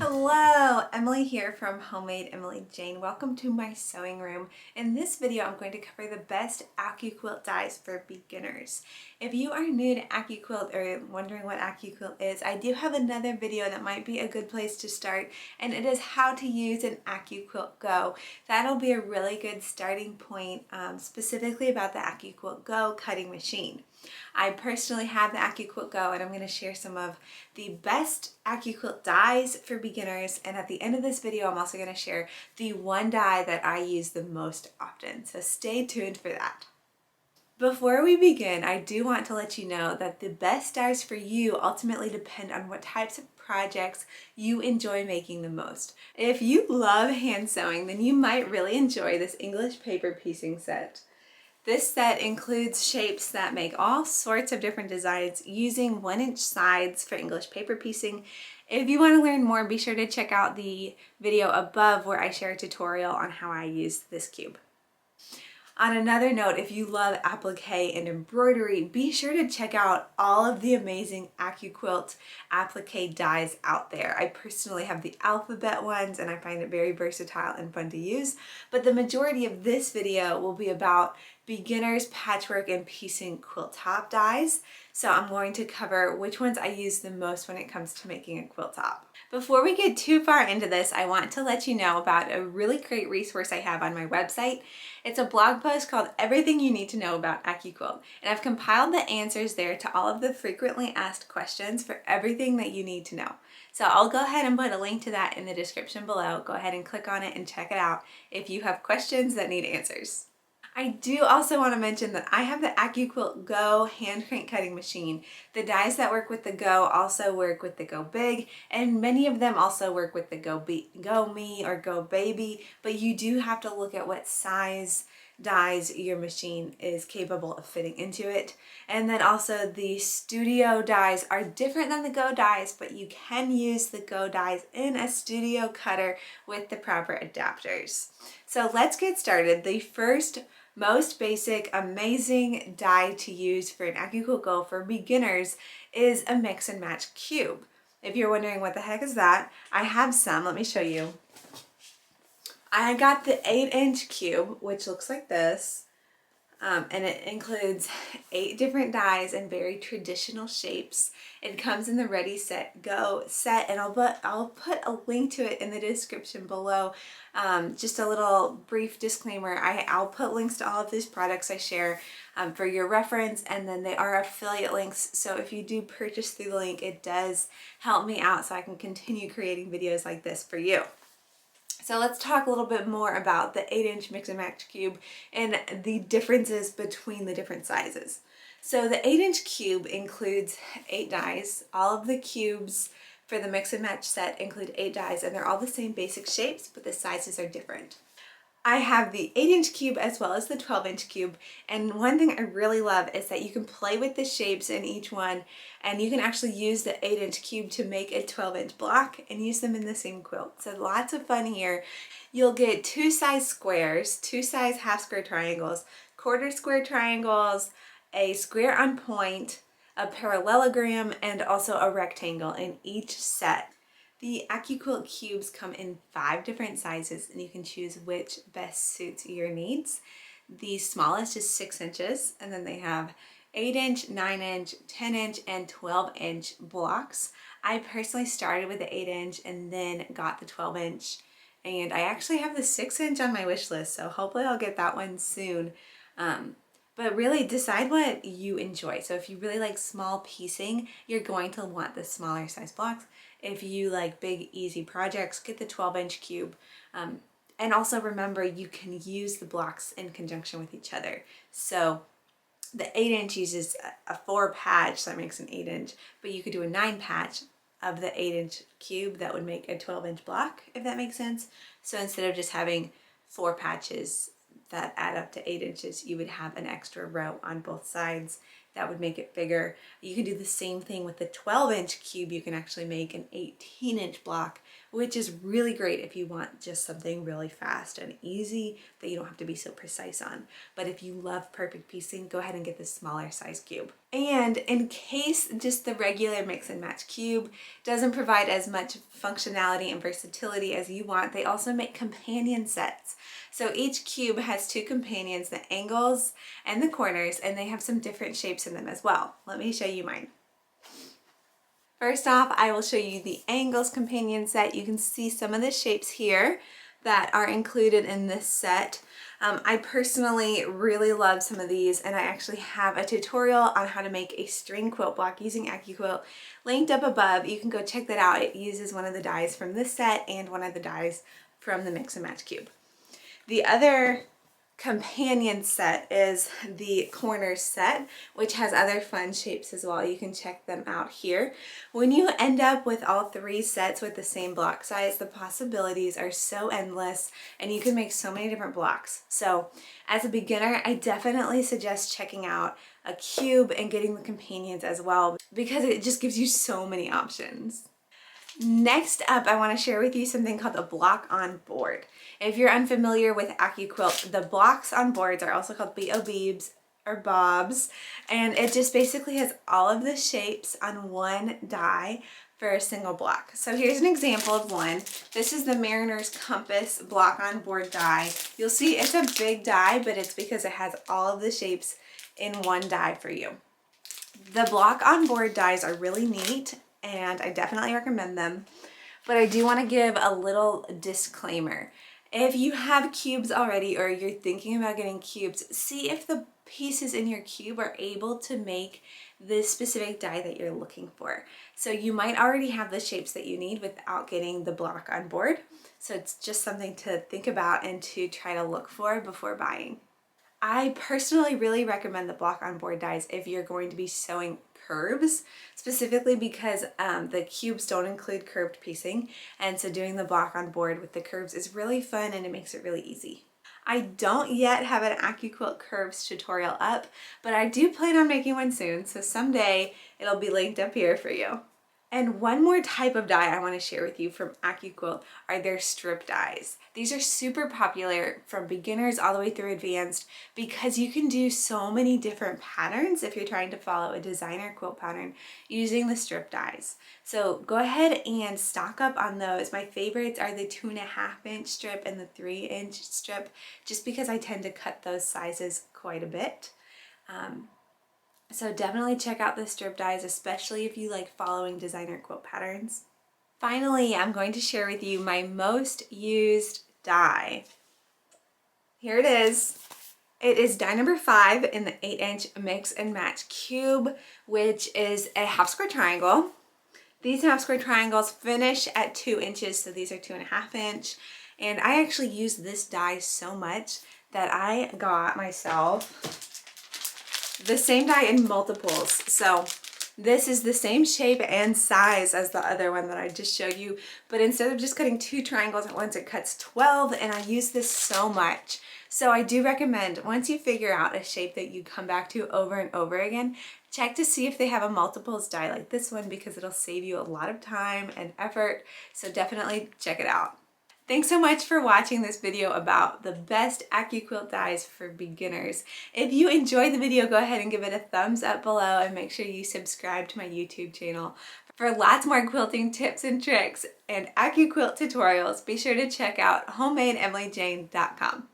Hello, Emily here from Homemade Emily Jane. Welcome to my sewing room. In this video, I'm going to cover the best AccuQuilt dies for beginners. If you are new to AccuQuilt or wondering what AccuQuilt is, I do have another video that might be a good place to start, and it is how to use an AccuQuilt Go. That'll be a really good starting point, specifically about the AccuQuilt Go cutting machine. I personally have the AccuQuilt Go, and I'm going to share some of the best AccuQuilt dies for beginners, and at the end of this video I'm also going to share the one die that I use the most often, so stay tuned for that. Before we begin, I do want to let you know that the best dies for you ultimately depend on what types of projects you enjoy making the most. If you love hand sewing, then you might really enjoy this English paper piecing set. This set includes shapes that make all sorts of different designs using 1-inch sides for English paper piecing. If you want to learn more, be sure to check out the video above where I share a tutorial on how I use this cube. On another note, if you love applique and embroidery, be sure to check out all of the amazing AccuQuilt applique dies out there. I personally have the alphabet ones and I find it very versatile and fun to use, but the majority of this video will be about beginners patchwork and piecing quilt top dies. So I'm going to cover which ones I use the most when it comes to making a quilt top. Before we get too far into this, I want to let you know about a really great resource I have on my website. It's a blog post called Everything You Need to Know About AccuQuilt, and I've compiled the answers there to all of the frequently asked questions for everything that you need to know. So I'll go ahead and put a link to that in the description below. Go ahead and click on it and check it out if you have questions that need answers. I do also want to mention that I have the AccuQuilt Go hand crank cutting machine. The dies that work with the Go also work with the Go Big, and many of them also work with the Go Me or Go Baby, but you do have to look at what size dies your machine is capable of fitting into it. And then also the Studio dies are different than the Go dies, but you can use the Go dies in a Studio cutter with the proper adapters. So let's get started. The first most basic, amazing die to use for an AccuQuilt Go for beginners is a mix and match cube. If you're wondering what the heck is that, I have some. Let me show you. I got the 8-inch cube, which looks like this, and it includes 8 different dies in very traditional shapes. It comes in the Ready Set Go set, and I'll put a link to it in the description below. Just a little brief disclaimer, I'll put links to all of these products I share for your reference, and then they are affiliate links, so if you do purchase through the link, it does help me out so I can continue creating videos like this for you. So let's talk a little bit more about the 8-inch mix and match cube and the differences between the different sizes. So the 8-inch cube includes 8 dies. All of the cubes for the mix and match set include 8 dies, and they're all the same basic shapes, but the sizes are different. I have the 8-inch cube as well as the 12-inch cube, and one thing I really love is that you can play with the shapes in each one, and you can actually use the 8-inch cube to make a 12-inch block and use them in the same quilt. So lots of fun here. You'll get 2 size squares, 2 size half square triangles, quarter square triangles, a square on point, a parallelogram, and also a rectangle in each set. The AccuQuilt cubes come in 5 different sizes, and you can choose which best suits your needs. The smallest is 6 inches, and then they have 8-inch, 9-inch, 10-inch, and 12-inch blocks. I personally started with the 8-inch and then got the 12-inch, and I actually have the 6-inch on my wish list, so hopefully I'll get that one soon. But really decide what you enjoy. So if you really like small piecing, you're going to want the smaller size blocks. If you like big, easy projects, get the 12-inch cube. And also remember, you can use the blocks in conjunction with each other. So the 8-inch uses a 4 patch, so that makes an 8-inch, but you could do a 9 patch of the 8-inch cube that would make a 12-inch block, if that makes sense. So instead of just having 4 patches that add up to 8 inches, you would have an extra row on both sides. That would make it bigger. You can do the same thing with the 12-inch cube. You can actually make an 18-inch block which is really great if you want just something really fast and easy that you don't have to be so precise on. But if you love perfect piecing, go ahead and get the smaller size cube. And in case just the regular mix and match cube doesn't provide as much functionality and versatility as you want, they also make companion sets. So each cube has two companions, the angles and the corners, and they have some different shapes in them as well. Let me show you mine. First off, I will show you the angles companion set. You can see some of the shapes here that are included in this set. I personally really love some of these, and I actually have a tutorial on how to make a string quilt block using AccuQuilt linked up above. You can go check that out. It uses one of the dies from this set and one of the dies from the mix and match cube. The other companion set is the corner set, which has other fun shapes as well. You can check them out here. When you end up with all three sets with the same block size, the possibilities are so endless and you can make so many different blocks. So as a beginner, I definitely suggest checking out a cube and getting the companions as well, because it just gives you so many options. Next up, I want to share with you something called a block on board. If you're unfamiliar with AccuQuilt, the blocks on boards are also called BOBs or bobs, and it just basically has all of the shapes on one die for a single block. So here's an example of one. This is the Mariner's Compass block on board die. You'll see it's a big die, but it's because it has all of the shapes in one die for you. The block on board dies are really neat, and I definitely recommend them, but I do want to give a little disclaimer. If you have cubes already or you're thinking about getting cubes, see if the pieces in your cube are able to make this specific die that you're looking for. So you might already have the shapes that you need without getting the block on board. So it's just something to think about and to try to look for before buying. I personally really recommend the block on board dies if you're going to be sewing curves, specifically because the cubes don't include curved piecing, and so doing the block on board with the curves is really fun and it makes it really easy. I don't yet have an AccuQuilt curves tutorial up, but I do plan on making one soon, so someday it'll be linked up here for you. And one more type of die I want to share with you from AccuQuilt are their strip dies. These are super popular from beginners all the way through advanced because you can do so many different patterns if you're trying to follow a designer quilt pattern using the strip dies. So go ahead and stock up on those. My favorites are the 2.5-inch strip and the 3-inch strip, just because I tend to cut those sizes quite a bit. So definitely check out the strip dies, especially if you like following designer quilt patterns. Finally, I'm going to share with you my most used die. Here it is. It is die number 5 in the 8-inch mix and match cube, which is a half square triangle. These half square triangles finish at 2 inches, so these are 2.5-inch. And I actually use this die so much that I got myself the same die in multiples. So this is the same shape and size as the other one that I just showed you, but instead of just cutting 2 triangles at once, it cuts 12, and I use this so much. So I do recommend, once you figure out a shape that you come back to over and over again, check to see if they have a multiples die like this one, because it'll save you a lot of time and effort. So definitely check it out. Thanks so much for watching this video about the best AccuQuilt dies for beginners. If you enjoyed the video, go ahead and give it a thumbs up below, and make sure you subscribe to my YouTube channel. For lots more quilting tips and tricks and AccuQuilt tutorials, be sure to check out HomemadeEmilyJane.com.